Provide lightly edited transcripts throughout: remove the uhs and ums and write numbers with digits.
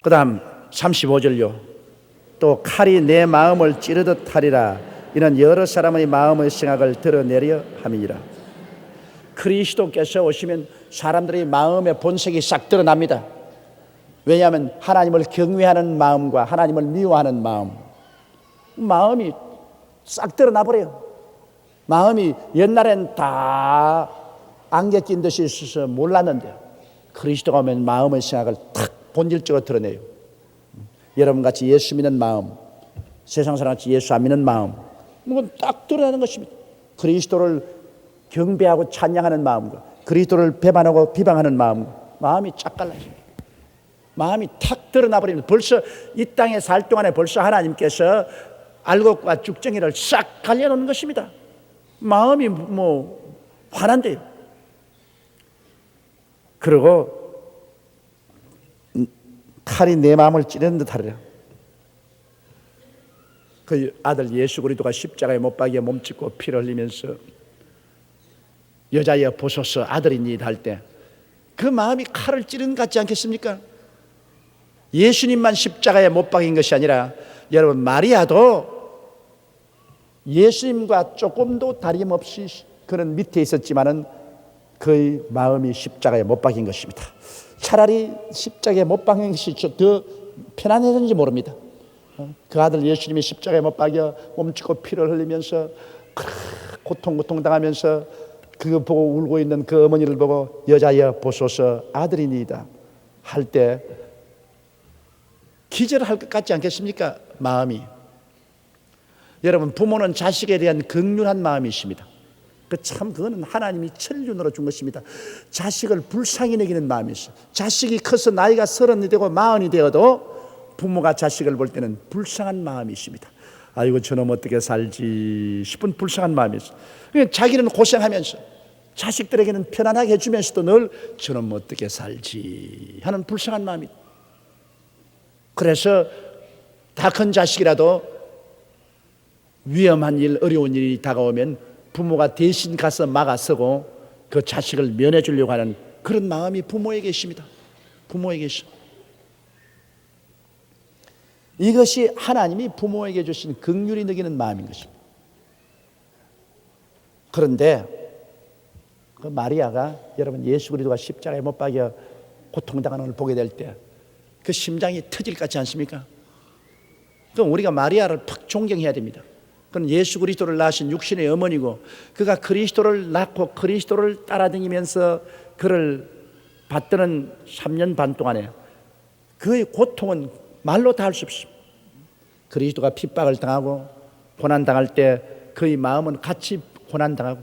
그 다음 35절요. 또 칼이 내 마음을 찌르듯 하리라. 이는 여러 사람의 마음의 생각을 드러내려 함이니라. 그리스도께서 오시면 사람들의 마음의 본색이 싹 드러납니다. 왜냐하면 하나님을 경외하는 마음과 하나님을 미워하는 마음이 싹 드러나 버려요. 마음이 옛날엔 다 안개 낀 듯이 있어서 몰랐는데 그리스도가 오면 마음의 생각을 탁 본질적으로 드러내요. 여러분같이 예수 믿는 마음, 세상 사람같이 예수 안 믿는 마음, 이건 딱 드러나는 것입니다. 그리스도를 경배하고 찬양하는 마음과 그리스도를 배반하고 비방하는 마음이 쫙 갈라집니다. 마음이 탁 드러나 버립니다. 벌써 이 땅에 살 동안에 벌써 하나님께서 알곡과 죽정이를 싹 갈려놓는 것입니다. 마음이 환한데요. 그리고 칼이 내 마음을 찌르는 듯 하리라. 그 아들 예수 그리스도가 십자가에 못 박여 몸짓고 피를 흘리면서 여자여 보소서 아들이니이다 할 때 그 마음이 칼을 찌르는 것 같지 않겠습니까? 예수님만 십자가에 못 박인 것이 아니라 여러분 마리아도 예수님과 조금도 다름없이 그는 밑에 있었지만은 그의 마음이 십자가에 못 박인 것입니다. 차라리 십자가에 못 박인 것이 더 편안했는지 모릅니다. 그 아들 예수님이 십자가에 못 박여 몸짓고 피를 흘리면서 고통당하면서 그거 보고 울고 있는 그 어머니를 보고 여자여 보소서 아들이니이다 할 때 기절할 것 같지 않겠습니까? 마음이. 여러분 부모는 자식에 대한 긍휼한 마음이 있습니다. 그거는 하나님이 천륜으로 준 것입니다. 자식을 불쌍히 여기는 마음이 있어요. 자식이 커서 나이가 30이 되고 40이 되어도 부모가 자식을 볼 때는 불쌍한 마음이 있습니다. 아이고 저놈 어떻게 살지 싶은 불쌍한 마음이 있어요. 그러니까 자기는 고생하면서 자식들에게는 편안하게 해주면서도 늘 저놈 어떻게 살지 하는 불쌍한 마음이 있어요. 그래서 다 큰 자식이라도 위험한 일, 어려운 일이 다가오면 부모가 대신 가서 막아서고 그 자식을 면해 주려고 하는 그런 마음이 부모에게 있습니다. 부모에게 있어. 이것이 하나님이 부모에게 주신 긍휼히 여기는 마음인 것입니다. 그런데 그 마리아가 여러분 예수 그리스도가 십자가에 못 박여 고통당하는 걸 보게 될 때 그 심장이 터질 것 같지 않습니까? 그럼 우리가 마리아를 팍 존경해야 됩니다. 그는 예수 그리스도를 낳으신 육신의 어머니고 그가 그리스도를 낳고 그리스도를 따라다니면서 그를 받드는 3년 반 동안에 그의 고통은 말로 다 할 수 없습니다. 그리스도가 핍박을 당하고 고난당할 때 그의 마음은 같이 고난당하고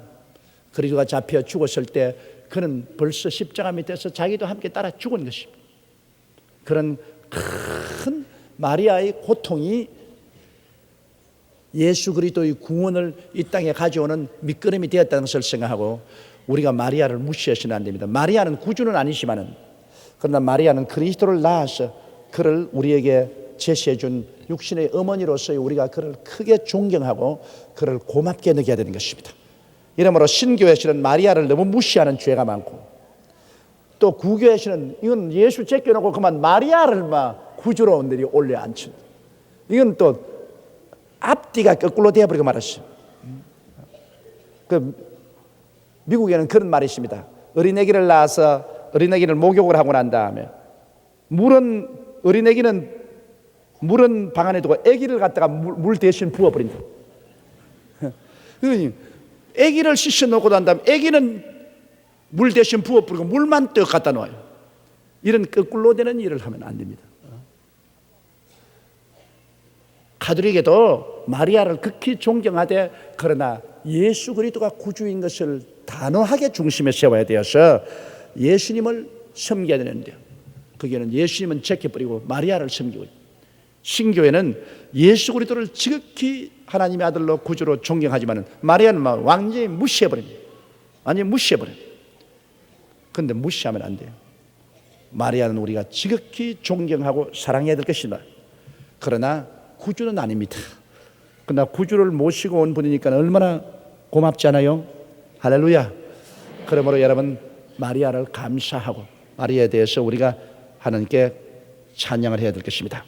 그리스도가 잡혀 죽었을 때 그는 벌써 십자가 밑에서 자기도 함께 따라 죽은 것입니다. 그런 큰 마리아의 고통이 예수 그리스도의 구원을 이 땅에 가져오는 밑거름이 되었다는 것을 생각하고 우리가 마리아를 무시해서는 안 됩니다. 마리아는 구주는 아니지만은 그러나 마리아는 그리스도를 낳아서 그를 우리에게 제시해 준 육신의 어머니로서의 우리가 그를 크게 존경하고 그를 고맙게 여겨야 되는 것입니다. 이러므로 신교에서는 마리아를 너무 무시하는 죄가 많고 또 구교에서는 이건 예수 제껴놓고 그만 마리아를 막 구주로 올려 앉힌 이건 또 앞뒤가 거꾸로 되어버리고 말았어요. 미국에는 그런 말이 있습니다. 어린애기를 낳아서 어린애기를 목욕을 하고 난 다음에 어린애기는 물은 방 안에 두고 애기를 갖다가 물 대신 부어버린다. 애기를 씻어놓고 난 다음에 애기는 물 대신 부어버리고 물만 떡 갖다 놓아요. 이런 거꾸로 되는 일을 하면 안 됩니다. 가톨릭에도 마리아를 극히 존경하되 그러나 예수 그리스도가 구주인 것을 단호하게 중심에 세워야 되어서 예수님을 섬겨야 되는데 거기에는 예수님은 제껴버리고 마리아를 섬기고 신교회는 예수 그리스도를 지극히 하나님의 아들로 구주로 존경하지만 마리아는 막 완전히 무시해버립니다. 완전히 무시해버려요. 그런데 무시하면 안 돼요. 마리아는 우리가 지극히 존경하고 사랑해야 될 것이다. 그러나 구주는 아닙니다. 그러나 구주를 모시고 온 분이니까 얼마나 고맙지 않아요? 할렐루야. 그러므로 여러분 마리아를 감사하고 마리아에 대해서 우리가 하나님께 찬양을 해야 될 것입니다.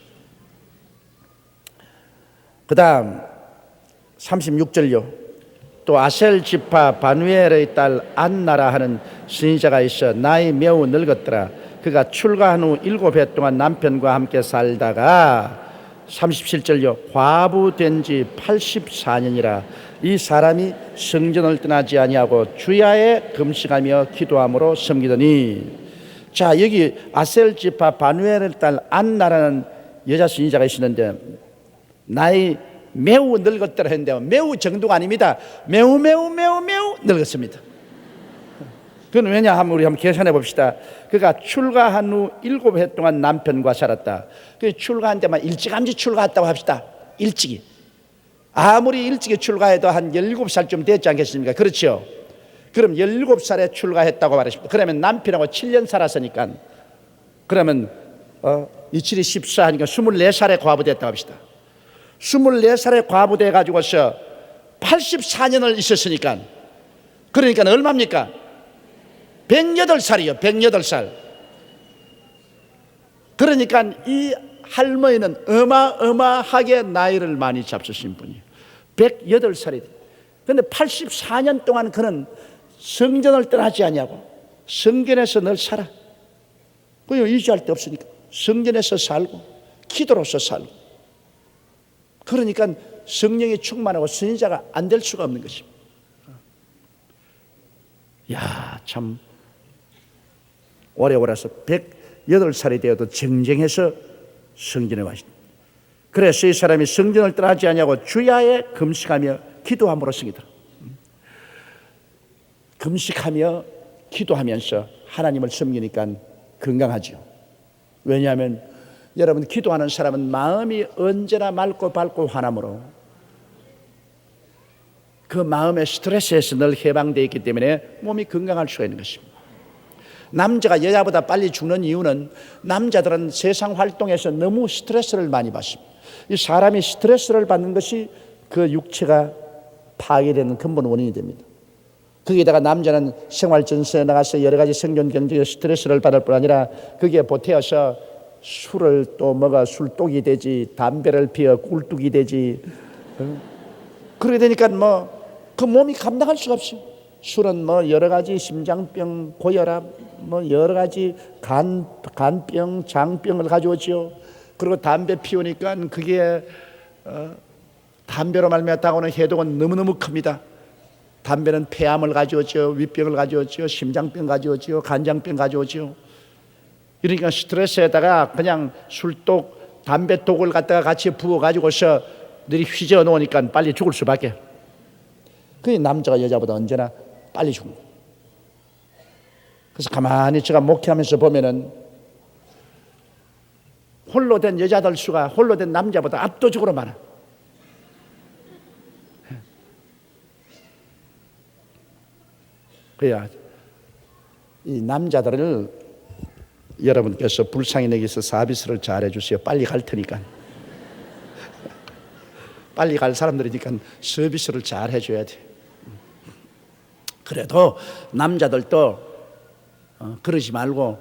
그 다음 36절요. 또 아셀 지파 바누엘의 딸 안나라 하는 선지자가 있어 나이 매우 늙었더라. 그가 출가한 후 7해 동안 남편과 함께 살다가 37절요. 과부된 지 84년이라 이 사람이 성전을 떠나지 아니하고 주야에 금식하며 기도함으로 섬기더니. 자, 여기 아셀 지파 바누엘의 딸 안나라는 여자 선지자가 있었는데 나이 매우 늙었더라 했는데 매우 정도가 아닙니다. 매우 늙었습니다. 그건 왜냐 하면 우리 한번 계산해 봅시다. 그가 출가한 후 7해 동안 남편과 살았다. 그 출가한 데만 일찌감치 출가했다고 합시다. 일찍이. 아무리 일찍이 출가해도 한 17살쯤 됐지 않겠습니까? 그렇죠? 그럼 17살에 출가했다고 말하십니다. 그러면 남편하고 7년 살았으니까 그러면 27이 14 하니까 24살에 과부됐다고 합시다. 24살에 과부돼 가지고서 84년을 있었으니까 그러니까 얼마입니까? 108살이요. 108살. 그러니까 이 할머니는 어마어마하게 나이를 많이 잡수신 분이에요. 108살이. 그런데 84년 동안 그는 성전을 떠나지 아니하고 성전에서 늘 살아. 그냥 의지할 데 없으니까 성전에서 살고 기도로서 살고. 그러니까 성령이 충만하고 선지자가 안 될 수가 없는 것입니다. 야, 참 오래오래서 108살이 되어도 정정해서 성전에 와 있습니다. 그래서 이 사람이 성전을 떠나지 아니하고 주야에 금식하며 기도함으로 성이더라. 금식하며 기도하면서 하나님을 섬기니까 건강하죠. 왜냐하면 여러분 기도하는 사람은 마음이 언제나 맑고 밝고 환함으로 그 마음의 스트레스에서 늘 해방되어 있기 때문에 몸이 건강할 수가 있는 것입니다. 남자가 여자보다 빨리 죽는 이유는 남자들은 세상 활동에서 너무 스트레스를 많이 받습니다. 이 사람이 스트레스를 받는 것이 그 육체가 파괴되는 근본 원인이 됩니다. 거기다가 남자는 생활전선에 나가서 여러 가지 생존 경쟁에 스트레스를 받을 뿐 아니라 거기에 보태어서 술을 또 먹어 술독이 되지, 담배를 피워 꿀뚝이 되지. 그렇게 되니까 뭐 그 몸이 감당할 수가 없어요. 술은 뭐 여러 가지 심장병, 고혈압, 뭐 여러 가지 간병, 장병을 가져오죠. 그리고 담배 피우니까 그게 담배로 말미암아 해독은 너무너무 큽니다. 담배는 폐암을 가져오죠, 위병을 가져오죠, 심장병 가져오죠, 간장병 가져오죠. 그러니까 스트레스에다가 그냥 술독, 담배독을 갖다가 같이 부어가지고서 너희 휘저어 놓으니까 빨리 죽을 수밖에. 그 남자가 여자보다 언제나 빨리 죽는 거예요. 그래서 가만히 제가 목회하면서 보면은 홀로 된 여자들 수가 홀로 된 남자보다 압도적으로 많아. 그래야 이 남자들을 여러분께서 불쌍hin에게서 서비스를 잘 해주세요. 빨리 갈 테니까. 빨리 갈 사람들이니까 서비스를 잘 해줘야 돼. 그래도 남자들도 그러지 말고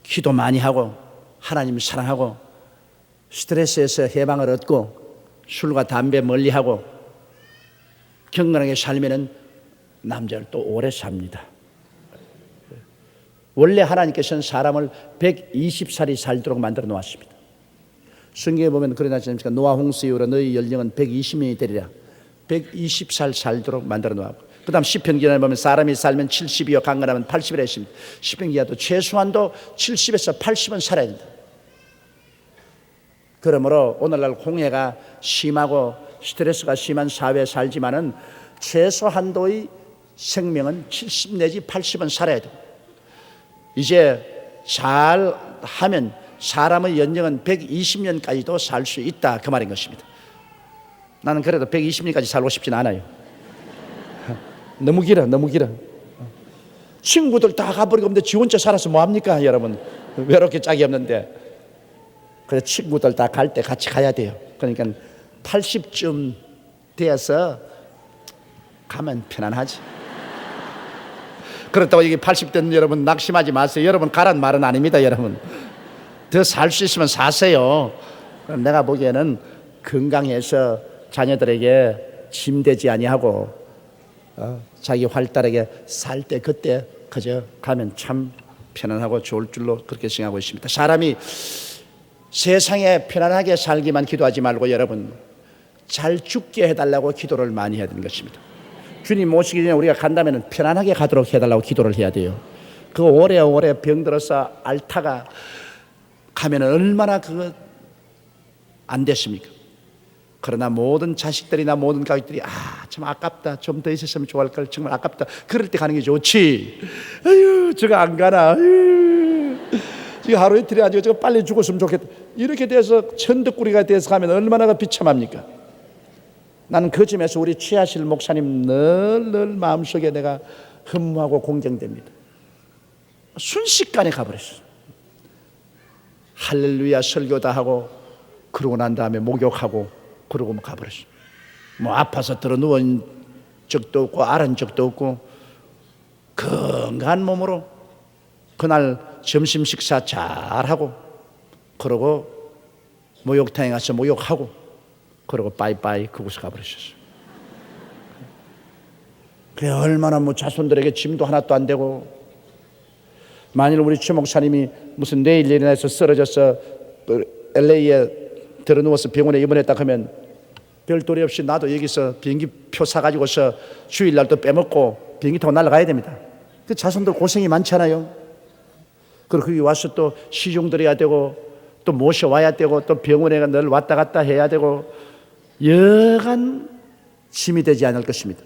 기도 많이 하고 하나님 사랑하고 스트레스에서 해방을 얻고 술과 담배 멀리하고 경건하게 살면은 남자를 또 오래 삽니다. 원래 하나님께서는 사람을 120살이 살도록 만들어 놓았습니다. 성경에 보면 그러지 않습니까? 노아 홍수 이후로 너희 연령은 120년이 되리라. 120살 살도록 만들어 놓았고, 그 다음 시편기에 보면 사람이 살면 70이요 강건하면 80이라 했습니다. 시편기에도 최소한도 70에서 80은 살아야 된다. 그러므로 오늘날 홍해가 심하고 스트레스가 심한 사회에 살지만은 최소한도의 생명은 70 내지 80은 살아야 돼요. 이제 잘하면 사람의 연령은 120년까지도 살 수 있다, 그 말인 것입니다. 나는 그래도 120년까지 살고 싶진 않아요. 너무 길어. 친구들 다 가버리고 근데 지 혼자 살아서 뭐합니까 여러분? 외롭게 짝이 없는데. 그래서 친구들 다 갈 때 같이 가야 돼요. 그러니까 80쯤 돼서 가면 편안하지. 그렇다고 여기 80된 여러분 낙심하지 마세요. 여러분 가란 말은 아닙니다. 여러분 더 살 수 있으면 사세요. 내가 보기에는 건강해서 자녀들에게 짐되지 아니하고 자기 활달하게 살 때 그때 그저 가면 참 편안하고 좋을 줄로 그렇게 생각하고 있습니다. 사람이 세상에 편안하게 살기만 기도하지 말고 여러분 잘 죽게 해달라고 기도를 많이 해야 되는 것입니다. 주님 모시기 전에 우리가 간다면 편안하게 가도록 해달라고 기도를 해야 돼요. 그 오래오래 병들어서 앓다가 가면 얼마나 그거 안 됐습니까? 그러나 모든 자식들이나 모든 가족들이 참 아깝다, 좀 더 있었으면 좋을 걸, 정말 아깝다, 그럴 때 가는 게 좋지. 아유 저거 안 가나, 아유 지금 하루 이틀이 아니고 저거 빨리 죽었으면 좋겠다, 이렇게 돼서 천덕꾸리가 돼서 가면 얼마나 비참합니까? 나는 그 점에서 우리 취하실 목사님 늘 마음속에 내가 흠모하고 공경됩니다. 순식간에 가버렸어. 할렐루야 설교 다 하고 그러고 난 다음에 목욕하고 그러고 가버렸어. 뭐 아파서 들어 누운 적도 없고 앓은 적도 없고 건강한 몸으로 그날 점심 식사 잘하고 그러고 목욕탕에 가서 목욕하고 그러고 빠이빠이 그곳에 가버리셨어요. 그게 얼마나 뭐 자손들에게 짐도 하나도 안 되고, 만일 우리 최 목사님이 무슨 뇌일 일어나서 쓰러져서 LA에 들어누워서 병원에 입원했다 하면 별도리 없이 나도 여기서 비행기 표 사가지고서 주일날 또 빼먹고 비행기 타고 날아가야 됩니다. 그 자손들 고생이 많잖아요. 그리고 거기 와서 또 시중드려야 되고 또 모셔와야 되고 또 병원에 늘 왔다 갔다 해야 되고 여간 짐이 되지 않을 것입니다.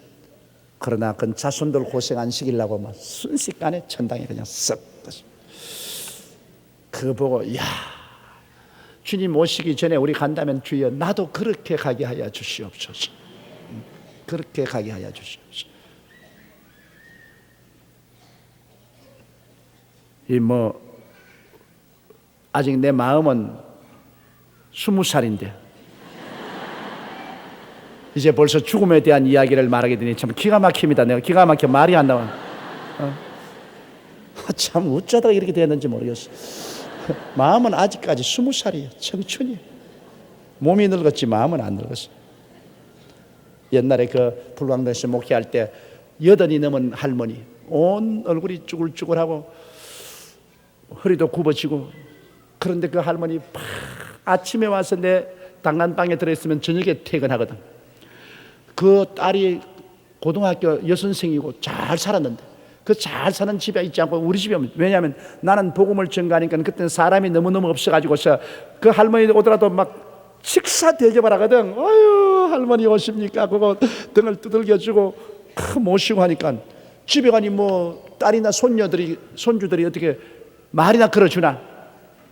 그러나 그 자손들 고생 안 시키려고 막 순식간에 천당에 그냥 썩. 그거 보고 주님 오시기 전에 우리 간다면 주여 나도 그렇게 가게 하여 주시옵소서. 그렇게 가게 하여 주시옵소서. 아직 내 마음은 20살인데 이제 벌써 죽음에 대한 이야기를 말하게 되니 참 기가 막힙니다. 내가 기가 막혀 말이 안 나와. 참 어쩌다가 이렇게 됐는지 모르겠어. 마음은 아직까지 20살이에요. 청춘이에요. 몸이 늙었지 마음은 안 늙었어. 옛날에 그 불광동에서 목회할 때 80이 넘은 할머니, 온 얼굴이 쭈글쭈글하고 허리도 굽어지고, 그런데 그 할머니 아침에 와서 내 당간방에 들어있으면 저녁에 퇴근하거든. 그 딸이 고등학교 여선생이고 잘 살았는데 그 잘 사는 집에 있지 않고 우리 집에 오면, 왜냐하면 나는 복음을 전가하니까 그때는 사람이 너무너무 없어가지고서 그 할머니 오더라도 막 식사 대접을 하거든. 아유 할머니 오십니까? 그거 등을 두들겨주고 모시고 하니까 집에 가니 뭐 딸이나 손주들이 어떻게 말이나 걸어주나.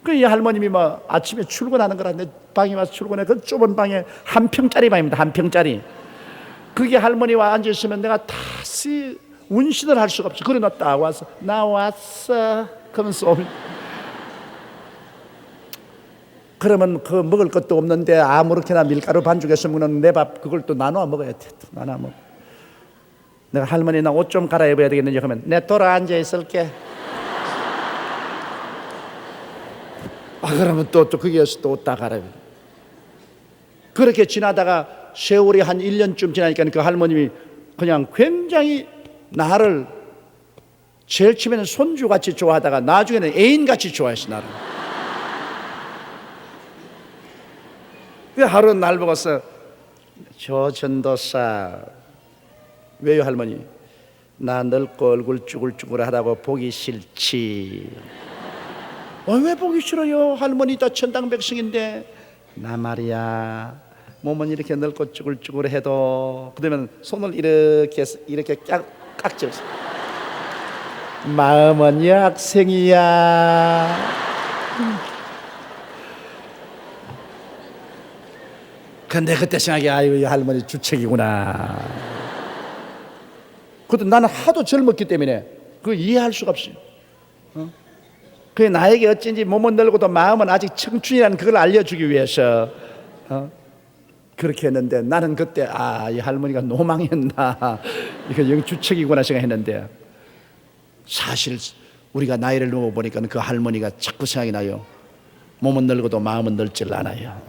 그 이 할머님이 뭐 아침에 출근하는 거라 내 방에 와서 출근해. 그 좁은 방에 한 평짜리 방입니다. 한 평짜리. 그게 할머니와 앉아있으면 내가 다시 운신을 할 수가 없어. 그래 나 딱 와서 나 왔어 그러면서 그러면 그 먹을 것도 없는데 아무렇게나 밀가루 반죽해서 먹는 내 밥 그걸 또 나눠 먹어야 돼. 또 나눠 먹어. 내가 할머니 나 옷 좀 갈아입어야 되겠는지 하면 내 돌아 앉아 있을게. 그러면 또 거기에서 또 옷 다 갈아입어. 그렇게 지나다가 세월이 한 1년쯤 지나니까 그 할머님이 그냥 굉장히 나를 제일 처음에는 손주같이 좋아하다가 나중에는 애인같이 좋아했어 나를. 그 하루는 날 보고서 저 전도사 왜요 할머니? 나 늙고 얼굴 쭈글쭈글하다고 보기 싫지. 왜 보기 싫어요? 할머니 다 천당 백성인데. 나 말이야 몸은 이렇게 늙고 쭈글쭈글해도 그러면 손을 이렇게 깍지었어. 마음은 약생이야. 근데 그때 생각이 아유 할머니 주책이구나. 그것도 나는 하도 젊었기 때문에 그거 이해할 수가 없어요. 그게 나에게 어쩐지 몸은 늙어도 마음은 아직 청춘이라는 그걸 알려주기 위해서 그렇게 했는데, 나는 그때 이 할머니가 노망했나, 이거 영 주책이구나 생각했는데, 사실 우리가 나이를 먹어보니까 그 할머니가 자꾸 생각이 나요. 몸은 늙어도 마음은 늙질 않아요.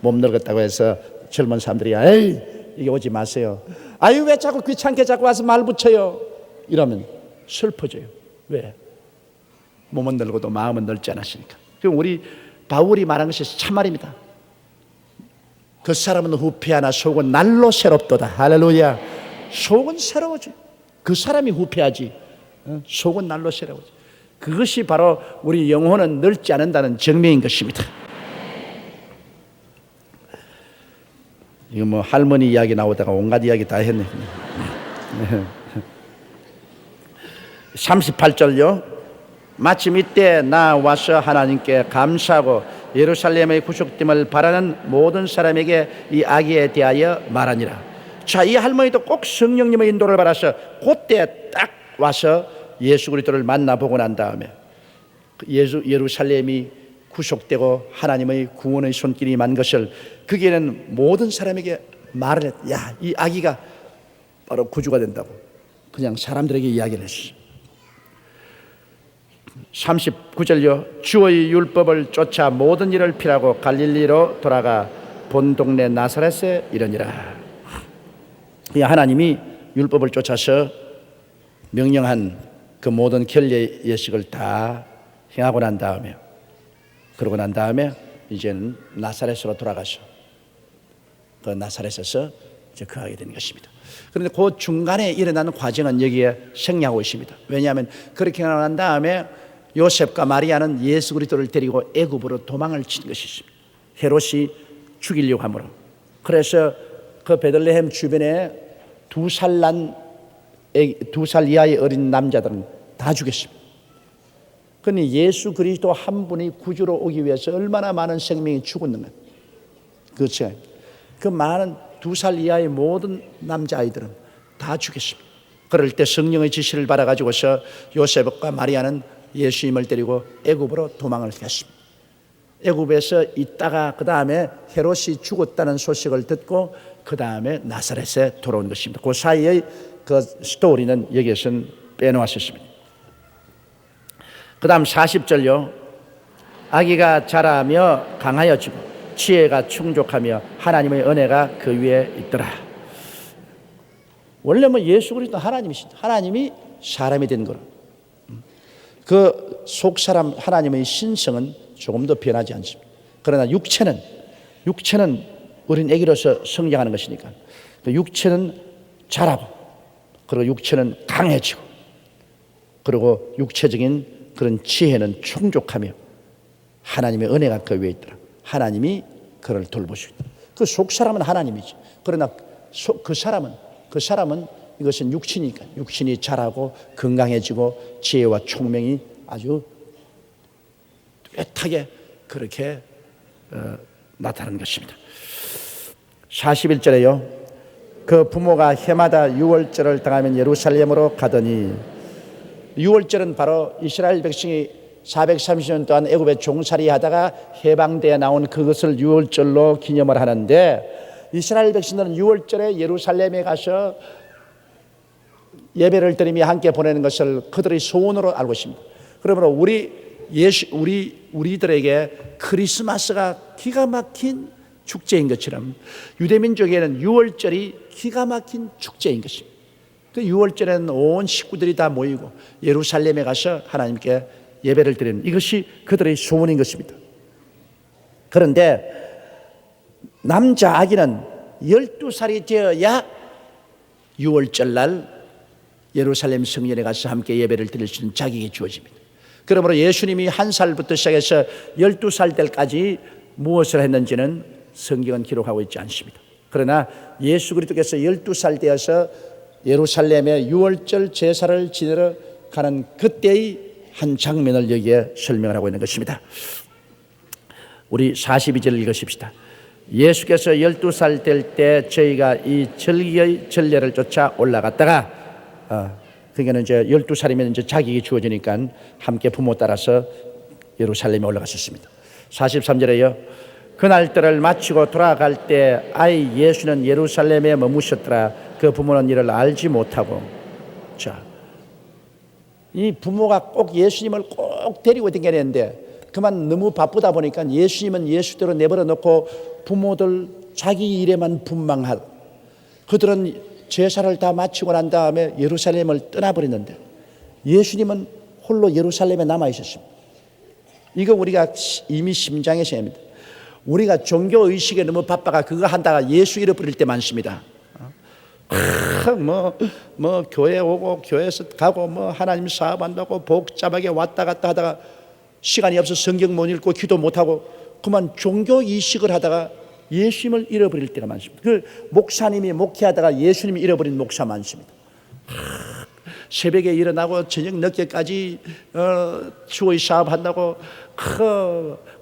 몸 늙었다고 해서 젊은 사람들이 에이 이게 오지 마세요. 아유 왜 자꾸 귀찮게 자꾸 와서 말 붙여요. 이러면 슬퍼져요. 왜? 몸은 늙어도 마음은 늙지 않았으니까. 그럼 우리 바울이 말한 것이 참말입니다. 그 사람은 후패하나 속은 날로 새롭도다. 할렐루야. 속은 새로워져. 그 사람이 후패하지 속은 날로 새로워져. 그것이 바로 우리 영혼은 늙지 않는다는 증명인 것입니다. 이거 뭐 할머니 이야기 나오다가 온갖 이야기 다 했네. 38절요. 마침 이때 나 와서 하나님께 감사하고 예루살렘의 구속됨을 바라는 모든 사람에게 이 아기에 대하여 말하니라. 자, 이 할머니도 꼭 성령님의 인도를 받아서 그때 딱 와서 예수 그리스도를 만나보고 난 다음에 예루살렘이 구속되고 하나님의 구원의 손길이 만 것을 거기에는 모든 사람에게 말을 했다. 야, 이 아기가 바로 구주가 된다고 그냥 사람들에게 이야기를 했어. 39절요. 주의 율법을 쫓아 모든 일을 피하고 갈릴리로 돌아가 본 동네 나사렛에 이르니라. 하나님이 율법을 쫓아서 명령한 그 모든 결례 예식을 다 행하고 난 다음에 그러고 난 다음에 이제는 나사렛으로 돌아가서 그 나사렛에서 이제 거하게 되는 것입니다. 그런데 그 중간에 일어나는 과정은 여기에 생략하고 있습니다. 왜냐하면 그렇게 하고 난 다음에 요셉과 마리아는 예수 그리스도를 데리고 애굽으로 도망을 친 것이 있습니다. 헤롯이 죽이려고 하므로. 그래서 그 베들레헴 주변에 2살 이하의 어린 남자들은 다 죽였습니다. 그러니 예수 그리스도 한 분이 구주로 오기 위해서 얼마나 많은 생명이 죽었는가. 그렇죠. 그 많은 2살 이하의 모든 남자아이들은 다 죽였습니다. 그럴 때 성령의 지시를 받아가지고서 요셉과 마리아는 예수님을 데리고 애굽으로 도망을 갔습니다. 애굽에서 있다가 그 다음에 헤롯이 죽었다는 소식을 듣고 그 다음에 나사렛에 돌아온 것입니다. 그 사이의 그 스토리는 여기에서는 빼놓았습니다. 그 다음 40절요. 아기가 자라며 강하여지고 지혜가 충족하며 하나님의 은혜가 그 위에 있더라. 원래 뭐 예수 그리스도 하나님이시다. 하나님이 사람이 된 거로. 그 속사람 하나님의 신성은 조금도 변하지 않습니다. 그러나 육체는 어린 아기로서 성장하는 것이니까 그 육체는 자라고 그리고 육체는 강해지고 그리고 육체적인 그런 지혜는 충족하며 하나님의 은혜가 그 위에 있더라. 하나님이 그를 돌보시고 그 속사람은 하나님이지. 그러나 그 사람은 이것은 육신이니까 육신이 자라고 건강해지고 지혜와 총명이 아주 뚜렷하게 그렇게 나타나는 것입니다. 41절에요. 그 부모가 해마다 유월절을 당하면 예루살렘으로 가더니 유월절은 바로 이스라엘 백성이 430년 동안 애굽에 종살이 하다가 해방되어 나온 그것을 유월절로 기념을 하는데 이스라엘 백성들은 유월절에 예루살렘에 가서 예배를 드리며 함께 보내는 것을 그들의 소원으로 알고 있습니다. 그러므로 우리들에게 크리스마스가 기가 막힌 축제인 것처럼 유대민족에는 유월절이 기가 막힌 축제인 것입니다. 그 유월절에는 온 식구들이 다 모이고 예루살렘에 가서 하나님께 예배를 드리는 이것이 그들의 소원인 것입니다. 그런데 남자 아기는 12살이 되어야 유월절날 예루살렘 성전에 가서 함께 예배를 드릴 수 있는 자격이 주어집니다. 그러므로 예수님이 1살부터 시작해서 12살 때까지 무엇을 했는지는 성경은 기록하고 있지 않습니다. 그러나 예수 그리스도께서 12살 되어서 예루살렘의 유월절 제사를 지내러 가는 그때의 한 장면을 여기에 설명을 하고 있는 것입니다. 우리 42절을 읽으십시다. 예수께서 12살 될 때 저희가 이 절기의 전례를 쫓아 올라갔다가 그게는 이제 12살이면 이제 자격이 주어지니까 함께 부모 따라서 예루살렘에 올라갔었습니다. 43절에요. 그날들을 마치고 돌아갈 때 아이 예수는 예루살렘에 머무셨더라. 그 부모는 이를 알지 못하고. 자, 이 부모가 꼭 예수님을 꼭 데리고 다녔는데 그만 너무 바쁘다 보니까 예수님은 예수대로 내버려 놓고 부모들 자기 일에만 분망하고 그들은 제사를 다 마치고 난 다음에 예루살렘을 떠나버리는데 예수님은 홀로 예루살렘에 남아 있었습니다. 이거 우리가 이미 심장에서 합니다. 우리가 종교의식에 너무 바빠가 그거 한다가 예수 잃어버릴 때 많습니다. 교회 오고 교회에서 가고 하나님 사업한다고 복잡하게 왔다 갔다 하다가 시간이 없어서 성경 못 읽고 기도 못하고 그만 종교의식을 하다가 예수님을 잃어버릴 때가 많습니다. 그 목사님이 목회하다가 예수님이 잃어버린 목사 많습니다. 새벽에 일어나고 저녁 늦게까지 주의 사업한다고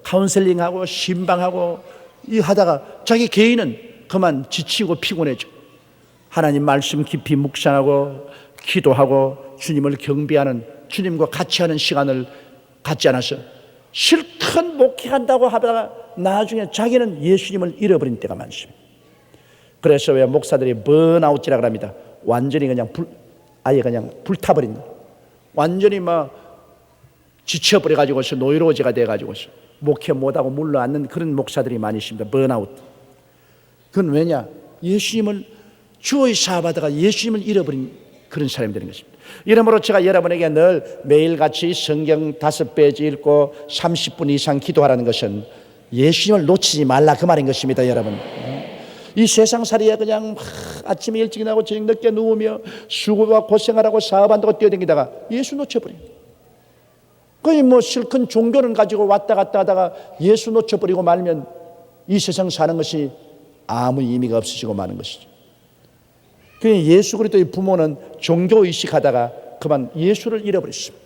카운셀링하고 신방하고 이 하다가 자기 개인은 그만 지치고 피곤해져. 하나님 말씀 깊이 묵상하고 기도하고 주님을 경배하는 주님과 같이 하는 시간을 갖지 않아서 실컷 목회한다고 하다가 나중에 자기는 예수님을 잃어버린 때가 많습니다. 그래서 왜 목사들이 번아웃이라고 합니다. 완전히 그냥 아예 그냥 불타버린 거. 완전히 지쳐버려가지고서 노이로제가 돼가지고서 목회 못하고 물러앉는 그런 목사들이 많이 있습니다. 번아웃. 그건 왜냐? 예수님을 주의 사업하다가 예수님을 잃어버린 그런 사람이 되는 것입니다. 이러므로 제가 여러분에게 늘 매일같이 성경 5페이지 읽고 30분 이상 기도하라는 것은 예수님을 놓치지 말라 그 말인 것입니다. 여러분, 이 세상살이에 그냥 아침에 일찍 나고 저녁 늦게 누우며 수고와 고생하라고 사업한다고 뛰어다니다가 예수 놓쳐버려요. 거의 실컷 종교는 가지고 왔다 갔다 하다가 예수 놓쳐버리고 말면 이 세상 사는 것이 아무 의미가 없어지고 마는 것이죠. 예수 그리스도의 부모는 종교의식 하다가 그만 예수를 잃어버렸습니다.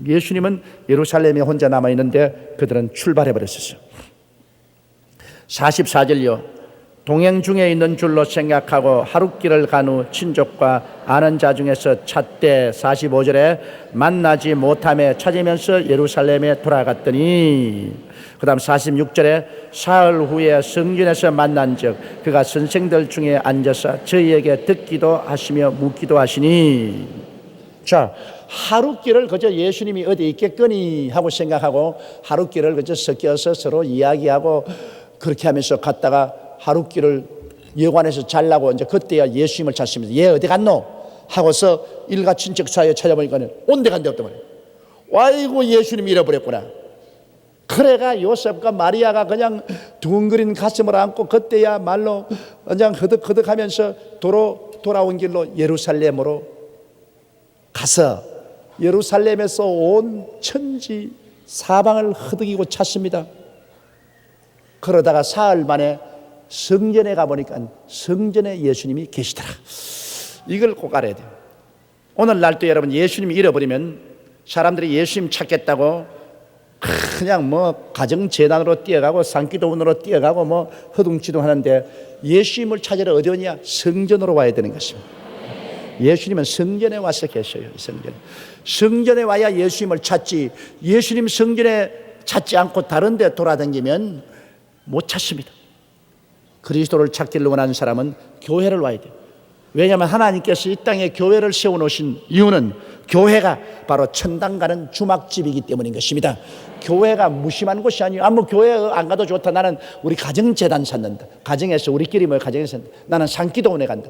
예수님은 예루살렘에 혼자 남아있는데 그들은 출발해버렸었어요. 44절요. 동행 중에 있는 줄로 생각하고 하룻길을 간 후 친족과 아는 자 중에서 찾되 45절에 만나지 못하며 찾으면서 예루살렘에 돌아갔더니 그 다음 46절에 사흘 후에 성전에서 만난 즉 그가 선생들 중에 앉아서 저희에게 듣기도 하시며 묻기도 하시니. 자, 하룻길을 그저 예수님이 어디 있겠거니 하고 생각하고 하룻길을 그저 섞여서 서로 이야기하고 그렇게 하면서 갔다가 하룻길을 여관에서 자려고 이제 그때야 예수님을 찾습니다. 얘 어디 갔노? 하고서 일가 친척 사이에 찾아보니까 온데 간데 없단 말이에요. 아이고 예수님 잃어버렸구나. 그래가 요셉과 마리아가 그냥 두근거린 가슴을 안고 그때야 말로 그냥 허덕허덕하면서 돌아온 길로 예루살렘으로 가서 예루살렘에서 온 천지 사방을 허덕이고 찾습니다. 그러다가 사흘 만에 성전에 가보니까 성전에 예수님이 계시더라. 이걸 꼭 알아야 돼요. 오늘날도 여러분 예수님이 잃어버리면 사람들이 예수님 찾겠다고 그냥 가정재단으로 뛰어가고 산기도원으로 뛰어가고 허둥지둥 하는데 예수님을 찾으러 어디 오냐? 성전으로 와야 되는 것입니다. 예수님은 성전에 와서 계셔요. 성전에 와야 예수님을 찾지. 예수님 성전에 찾지 않고 다른 데 돌아다니면 못 찾습니다. 그리스도를 찾기를 원하는 사람은 교회를 와야 돼요. 왜냐하면 하나님께서 이 땅에 교회를 세워놓으신 이유는 교회가 바로 천당 가는 주막집이기 때문인 것입니다. 교회가 무심한 곳이 아니에요. 교회 안 가도 좋다. 나는 우리 가정재단 찾는다. 가정에서 우리끼리 가정에서 나는 산기도원에 간다.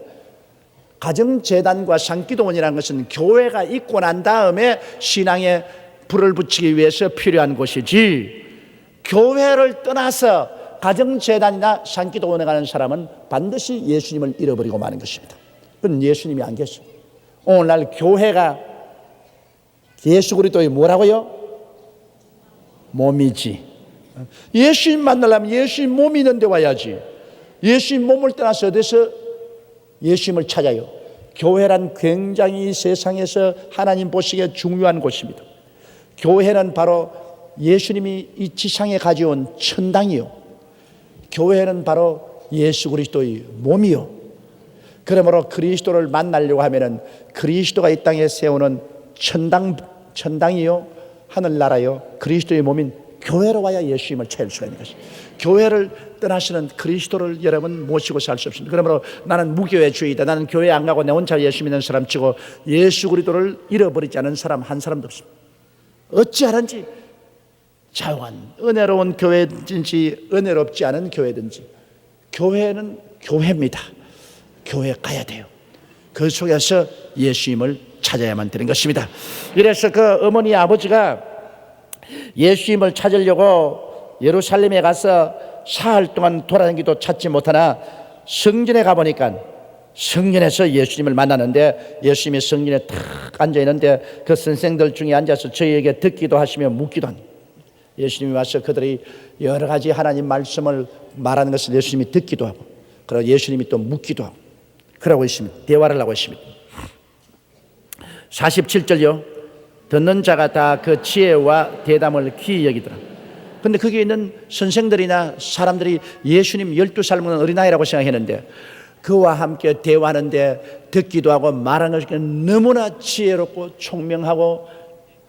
가정재단과 산기도원이라는 것은 교회가 있고 난 다음에 신앙에 불을 붙이기 위해서 필요한 곳이지, 교회를 떠나서 가정재단이나 산기도원에 가는 사람은 반드시 예수님을 잃어버리고 마는 것입니다. 그건 예수님이 안 계셔. 오늘날 교회가 예수 그리스도의 뭐라고요? 몸이지. 예수님 만나려면 예수님 몸이 있는 데 와야지. 예수님 몸을 떠나서 어디서 예수님을 찾아요? 교회란 굉장히 세상에서 하나님 보시기에 중요한 곳입니다. 교회는 바로 예수님이 이 지상에 가져온 천당이요, 교회는 바로 예수 그리스도의 몸이요. 그러므로 그리스도를 만나려고 하면은 그리스도가 이 땅에 세우는 천당이요, 하늘나라요, 그리스도의 몸인 교회로 와야 예수님을 찾을 수가 있는 것입니다. 교회를 떠나시는 그리스도를 여러분 모시고 살 수 없습니다. 그러므로 나는 무교회주의다, 나는 교회 안 가고 내 혼자 예수 믿는 사람 치고 예수 그리스도를 잃어버리지 않은 사람 한 사람도 없습니다. 어찌하는지 자유한 은혜로운 교회든지 은혜롭지 않은 교회든지 교회는 교회입니다. 교회 가야 돼요. 그 속에서 예수님을 찾아야만 되는 것입니다. 이래서 그 어머니 아버지가 예수님을 찾으려고 예루살렘에 가서 사흘 동안 돌아다니기도 찾지 못하나 성전에 가보니까 성전에서 예수님을 만나는데 예수님이 성전에 탁 앉아있는데 그 선생들 중에 앉아서 저희에게 듣기도 하시며 묻기도 합니다. 예수님이 와서 그들이 여러 가지 하나님 말씀을 말하는 것을 예수님이 듣기도 하고 그리고 예수님이 또 묻기도 하고 그러고 있습니다. 대화를 하고 있습니다. 47절요. 듣는 자가 다 그 지혜와 대담을 귀히 여기더라. 근데 거기에 있는 선생들이나 사람들이 예수님 12살 먹는 어린아이라고 생각했는데 그와 함께 대화하는데 듣기도 하고 말하는 것이 너무나 지혜롭고 총명하고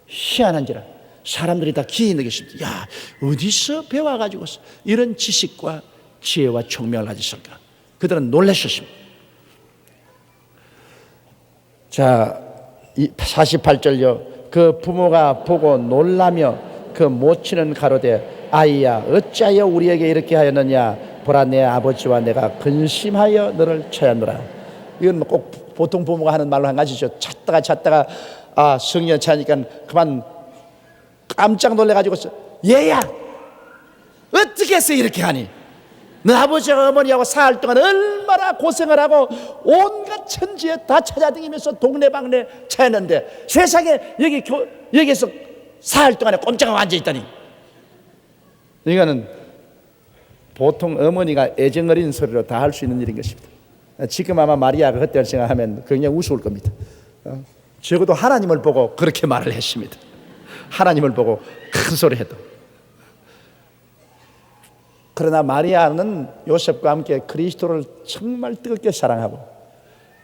희한한지라 사람들이 다 귀히 여겼습니다. 야, 어디서 배워가지고 이런 지식과 지혜와 총명을 가졌을까? 그들은 놀라셨습니다. 자, 48절요. 그 부모가 보고 놀라며 그 모친은 가로되 아이야 어찌하여 우리에게 이렇게 하였느냐 보라 내 아버지와 내가 근심하여 너를 찾았노라. 이건 꼭 보통 부모가 하는 말로 한 가지죠. 찾다가 성령 찾으니까 그만 깜짝 놀래가지고 얘야 어떻게 해서 이렇게 하니? 너 아버지와 어머니하고 사흘 동안 얼마나 고생을 하고 온갖 천지에 다 찾아다니면서 동네방네 찾았는데 세상에 여기에서 사흘 동안에 꼼짝하고 앉아있다니. 이거는 보통 어머니가 애정어린 소리로 다 할 수 있는 일인 것입니다. 지금 아마 마리아가 그때를 생각하면 그냥 우스울 겁니다. 적어도 하나님을 보고 그렇게 말을 했습니다. 하나님을 보고 큰 소리 해도. 그러나 마리아는 요셉과 함께 그리스도를 정말 뜨겁게 사랑하고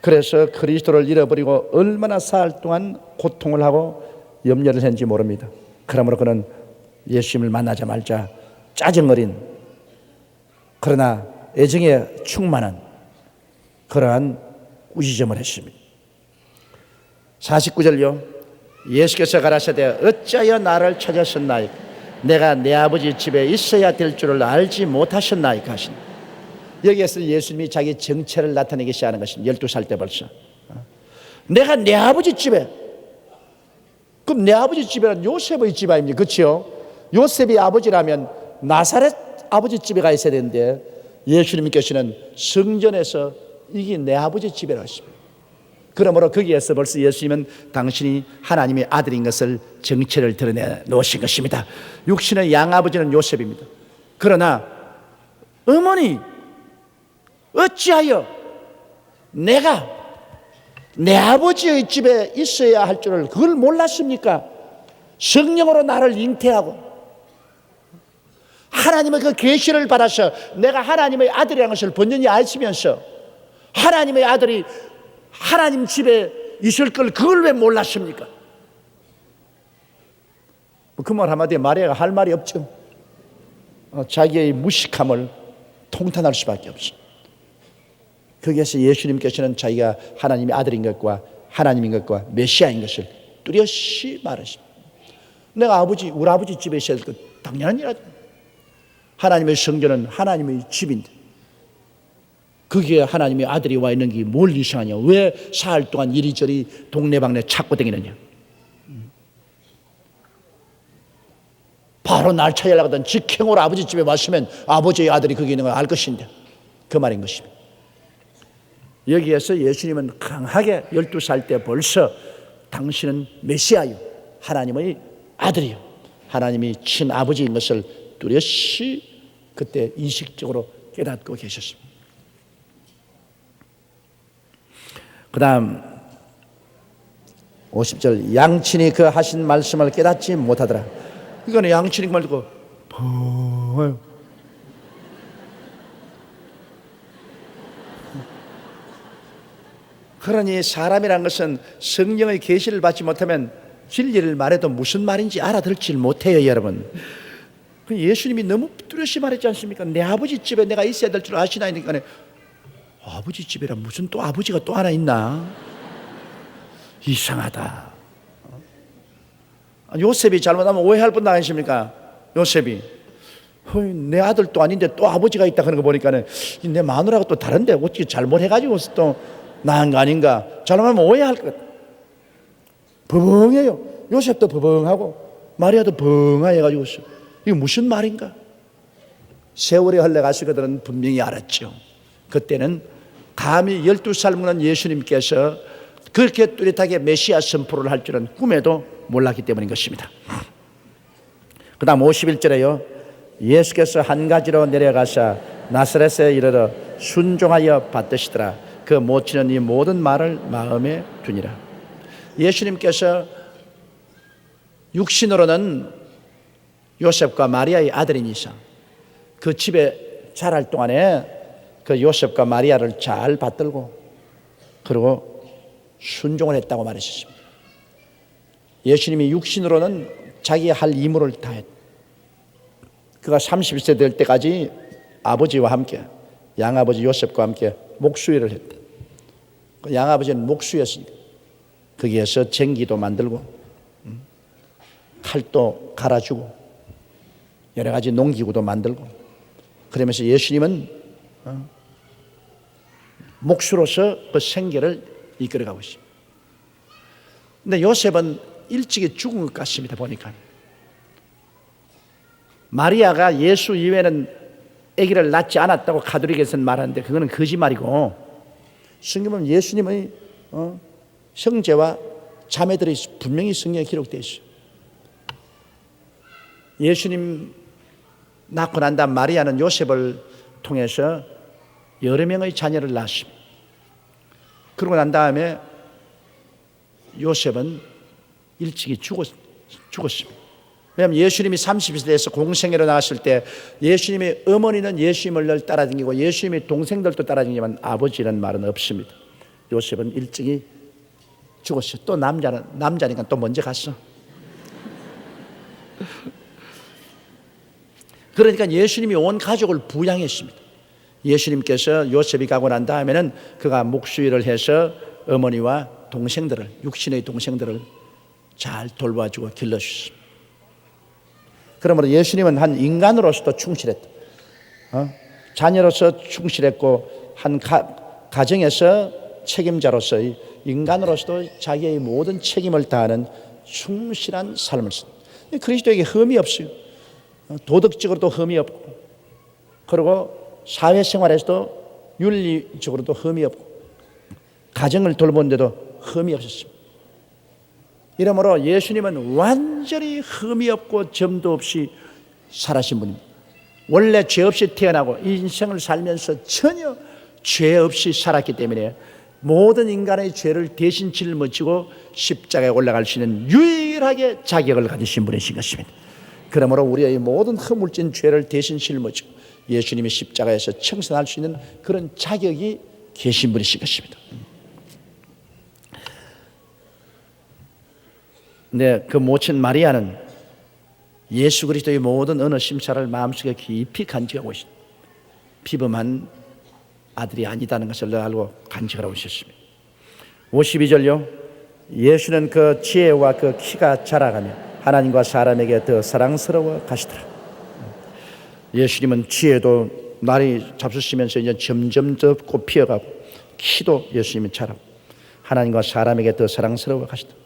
그래서 그리스도를 잃어버리고 얼마나 사흘 동안 고통을 하고 염려를 했는지 모릅니다. 그러므로 그는 예수님을 만나자마자 짜증어린 그러나 애정에 충만한 그러한 꾸짖음을 했습니다. 49절요. 예수께서 가라사대 어찌하여 나를 찾았었나이까 내가 내 아버지 집에 있어야 될 줄을 알지 못하셨나이까 하신. 여기에서 예수님이 자기 정체를 나타내기 시작하는 것입니다. 12살 때 벌써 내가 내 아버지 집에. 그럼 내 아버지 집에는 요셉의 집 아닙니까? 그렇죠? 요셉이 아버지라면 나사렛 아버지 집에 가 있어야 되는데 예수님께서는 성전에서 이게 내 아버지 집이라고 했습니다. 그러므로 거기에서 벌써 예수님은 당신이 하나님의 아들인 것을 정체를 드러내 놓으신 것입니다. 육신의 양아버지는 요셉입니다. 그러나 어머니 어찌하여 내가 내 아버지의 집에 있어야 할 줄을 그걸 몰랐습니까? 성령으로 나를 잉태하고 하나님의 그 계시를 받아서 내가 하나님의 아들이라는 것을 번연히 아시면서 하나님의 아들이 하나님 집에 있을 걸 그걸 왜 몰랐습니까? 그 말 한마디에 마리아가 할 말이 없죠. 자기의 무식함을 통탄할 수밖에 없어. 거기에서 예수님께서는 자기가 하나님의 아들인 것과 하나님인 것과 메시아인 것을 뚜렷이 말하십니다. 내가 우리 아버지 집에 있어야 될 것 당연한 일이죠. 하나님의 성전은 하나님의 집인데 거기에 하나님의 아들이 와 있는 게 뭘 이상하냐? 왜 사흘 동안 이리저리 동네방네 찾고 다니느냐? 바로 날 찾으려고 하던 직행으로 아버지 집에 왔으면 아버지의 아들이 거기 있는 걸 알 것인데 그 말인 것입니다. 여기에서 예수님은 강하게 12살 때 벌써 당신은 메시아요 하나님의 아들이요 하나님이 친아버지인 것을 뚜렷이 그때 인식적으로 깨닫고 계셨습니다. 그 다음 50절 양친이 그 하신 말씀을 깨닫지 못하더라. 이거는 양친이 말 듣고 그러니 사람이란 것은 성령의 계시를 받지 못하면 진리를 말해도 무슨 말인지 알아들지 못해요. 여러분 예수님이 너무 뚜렷이 말했지 않습니까? 내 아버지 집에 내가 있어야 될 줄 아시나이니까 아버지 집이라 무슨 또 아버지가 또 하나 있나? 이상하다. 요셉이 잘못하면 오해할 분 아니십니까? 요셉이 내 아들도 아닌데 또 아버지가 있다 하는 거 보니까는 내 마누라가 또 다른데 어떻게 잘못해가지고 또 나은 거 아닌가, 잘못하면 오해할 것 같아. 버벙해요. 요셉도 버벙하고 마리아도 벙하게 해가지고 있어. 이게 무슨 말인가? 세월이 흘러가서 그들은 분명히 알았죠. 그때는 감히 12살 먹는 예수님께서 그렇게 뚜렷하게 메시아 선포를 할 줄은 꿈에도 몰랐기 때문인 것입니다. 그 다음 51절에요. 예수께서 한 가지로 내려가사 나사렛에 이르러 순종하여 받드시더라. 그 모친은 이 모든 말을 마음에 두니라. 예수님께서 육신으로는 요셉과 마리아의 아들인 이상 그 집에 자랄 동안에 그 요셉과 마리아를 잘 받들고 그리고 순종을 했다고 말했습니다. 예수님이 육신으로는 자기 할 임무를 다했다. 그가 30세 될 때까지 아버지와 함께 양아버지 요셉과 함께 목수일을 했다. 그 양아버지는 목수였으니까 거기에서 쟁기도 만들고 칼도 갈아주고 여러 가지 농기구도 만들고 그러면서 예수님은 목수로서 그 생계를 이끌어가고 있습니다. 근데 요셉은 일찍이 죽은 것 같습니다. 보니까 마리아가 예수 이외에는 아기를 낳지 않았다고 가톨릭에서는 말하는데 그거는 거짓말이고, 성경 보면 예수님의 형제와 자매들이 분명히 성경에 기록되어 있어요. 예수님 낳고 난 다음 마리아는 요셉을 통해서 여러 명의 자녀를 낳았습니다. 그러고 난 다음에 요셉은 일찍이 죽었습니다. 왜냐하면 예수님이 30세 돼서 공생애로 나왔을 때 예수님의 어머니는 예수님을 늘 따라다니고 예수님의 동생들도 따라다니지만 아버지라는 말은 없습니다. 요셉은 일찍이 죽었어요. 또 남자니까 또 먼저 갔어. 그러니까 예수님이 온 가족을 부양했습니다. 예수님께서 요셉이 가고 난 다음에는 그가 목수일을 해서 어머니와 동생들을, 육신의 동생들을 잘 돌봐주고 길러주셨습니다. 그러므로 예수님은 한 인간으로서도 충실했다. 자녀로서 충실했고 한 가정에서 책임자로서의 인간으로서도 자기의 모든 책임을 다하는 충실한 삶을 씁니다. 그리스도에게 흠이 없어요. 도덕적으로도 흠이 없고 그리고 사회생활에서도 윤리적으로도 흠이 없고 가정을 돌보는데도 흠이 없었습니다. 이러므로 예수님은 완전히 흠이 없고 점도 없이 살아신 분입니다. 원래 죄 없이 태어나고 인생을 살면서 전혀 죄 없이 살았기 때문에 모든 인간의 죄를 대신 짊어지고 십자가에 올라갈 수 있는 유일하게 자격을 가지신 분이신 것입니다. 그러므로 우리의 모든 허물진 죄를 대신 짊어지고 예수님이 십자가에서 청산할 수 있는 그런 자격이 계신 분이신 것입니다. 근데 그 모친 마리아는 예수 그리스도의 모든 언어 심사를 마음속에 깊이 간직하고 있습니다. 비범한 아들이 아니다는 것을 알고 간직을 하고 있었습니다. 52절요. 예수는 그 지혜와 그 키가 자라가며 하나님과 사람에게 더 사랑스러워 가시더라. 예수님은 지혜도 날이 잡수시면서 이제 점점 더 꽃피어가고 키도 예수님이 자라고 하나님과 사람에게 더 사랑스러워 가시더라.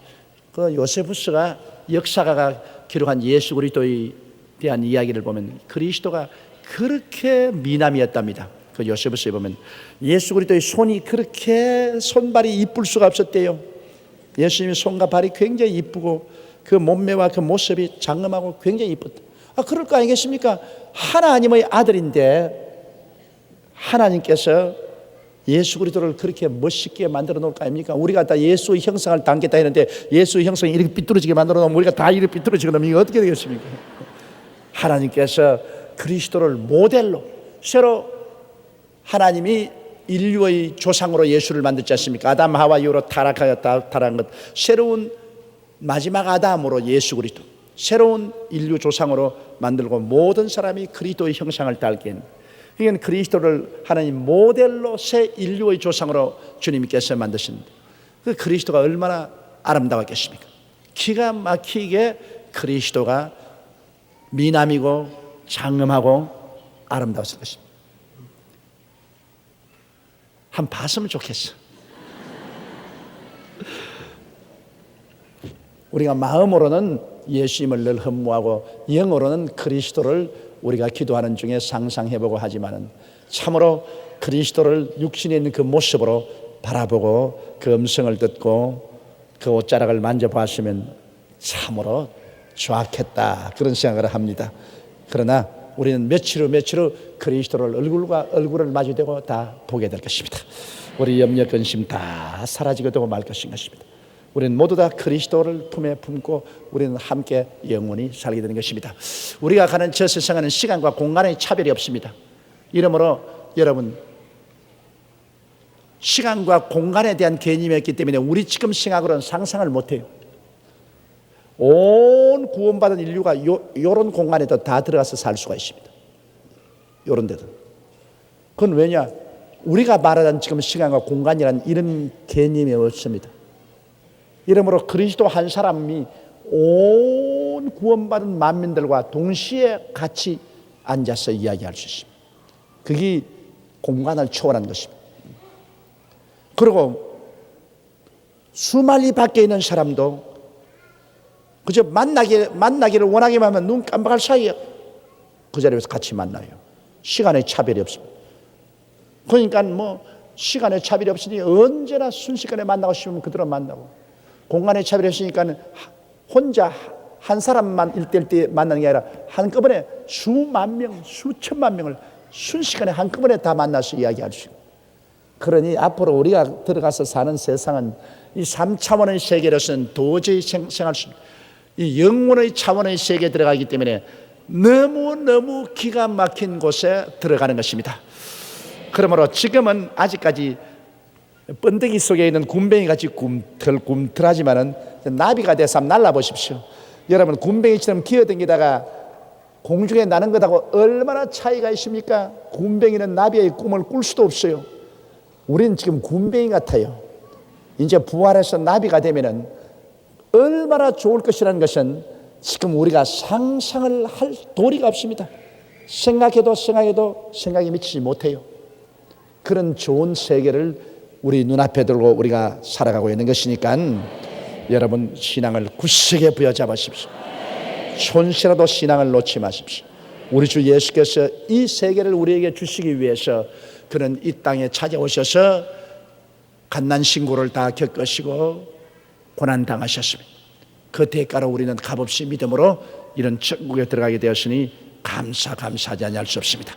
그 요세푸스가 역사가가 기록한 예수 그리스도에 대한 이야기를 보면 그리스도가 그렇게 미남이었답니다. 그 요세푸스에 보면 예수 그리스도의 손이 그렇게 손발이 이쁠 수가 없었대요. 예수님의 손과 발이 굉장히 이쁘고 그 몸매와 그 모습이 장엄하고 굉장히 이뻤다. 그럴 거 아니겠습니까? 하나님의 아들인데 하나님께서 예수 그리스도를 그렇게 멋있게 만들어 놓을 거 아닙니까? 우리가 다 예수의 형상을 담겠다 했는데 예수의 형상이 이렇게 삐뚤어지게 만들어 놓으면 우리가 다 이렇게 삐뚤어지게 되면 이게 어떻게 되겠습니까? 하나님께서 그리스도를 모델로 새로 하나님이 인류의 조상으로 예수를 만들지 않습니까? 아담 하와 이후로 타락한 것, 새로운 마지막 아담으로 예수 그리스도, 새로운 인류 조상으로 만들고 모든 사람이 그리스도의 형상을 닮게 했는, 이건 그리스도를 하나님 모델로 새 인류의 조상으로 주님께서 만드셨는데 그 그리스도가 얼마나 아름다웠겠습니까? 기가 막히게 그리스도가 미남이고 장엄하고 아름다웠을 것입니다. 한 번 봤으면 좋겠어. 우리가 마음으로는 예수님을 늘 흠모하고 영으로는 그리스도를 우리가 기도하는 중에 상상해보고 하지만은 참으로 그리스도를 육신에 있는 그 모습으로 바라보고 그 음성을 듣고 그 옷자락을 만져보았으면 참으로 좋았겠다, 그런 생각을 합니다. 그러나 우리는 며칠 후 그리스도를 얼굴과 얼굴을 마주대고 다 보게 될 것입니다. 우리 염려 근심 다 사라지게 되고 말 것인 것입니다. 우리는 모두 다 그리스도를 품에 품고 우리는 함께 영원히 살게 되는 것입니다. 우리가 가는 저 세상에는 시간과 공간의 차별이 없습니다. 이러므로 여러분, 시간과 공간에 대한 개념이 있기 때문에 우리 지금 생각으로는 상상을 못해요. 온 구원받은 인류가 요런 공간에도 다 들어가서 살 수가 있습니다. 요런 데도. 그건 왜냐? 우리가 말하는 지금 시간과 공간이라는 이런 개념이 없습니다. 이러므로 그리스도 한 사람이 온 구원받은 만민들과 동시에 같이 앉아서 이야기할 수 있습니다. 그게 공간을 초월한 것입니다. 그리고 수만리 밖에 있는 사람도 그저 만나기를 원하기만 하면 눈 깜빡할 사이에 그 자리에서 같이 만나요. 시간의 차별이 없습니다. 그러니까 뭐 시간의 차별이 없으니 언제나 순식간에 만나고 싶으면 그대로 만나고, 공간의 차별이 없으니까 혼자 한 사람만 일대일 만나는 게 아니라 한꺼번에 수만 명, 수천만 명을 순식간에 한꺼번에 다 만나서 이야기할 수 있고. 그러니 앞으로 우리가 들어가서 사는 세상은 이 3차원의 세계로서는 도저히 생각할 수 없는 이 영혼의 차원의 세계에 들어가기 때문에 너무너무 기가 막힌 곳에 들어가는 것입니다. 그러므로 지금은 아직까지 번데기 속에 있는 굼벵이같이 꿈틀꿈틀하지만은 나비가 돼서 한번 날라보십시오. 여러분, 굼벵이처럼 기어다니다가 공중에 나는 것하고 얼마나 차이가 있습니까? 굼벵이는 나비의 꿈을 꿀 수도 없어요. 우리는 지금 굼벵이 같아요. 이제 부활해서 나비가 되면은 얼마나 좋을 것이라는 것은 지금 우리가 상상을 할 도리가 없습니다. 생각해도 생각이 미치지 못해요. 그런 좋은 세계를 우리 눈앞에 들고 우리가 살아가고 있는 것이니까 여러분, 신앙을 굳세게 부여잡으십시오. 촌시라도 신앙을 놓지 마십시오. 우리 주 예수께서 이 세계를 우리에게 주시기 위해서 그는 이 땅에 찾아오셔서 갓난신고를 다 겪으시고 고난당하셨습니다. 그 대가로 우리는 값없이 믿음으로 이런 천국에 들어가게 되었으니 감사하지 아니할 수 없습니다.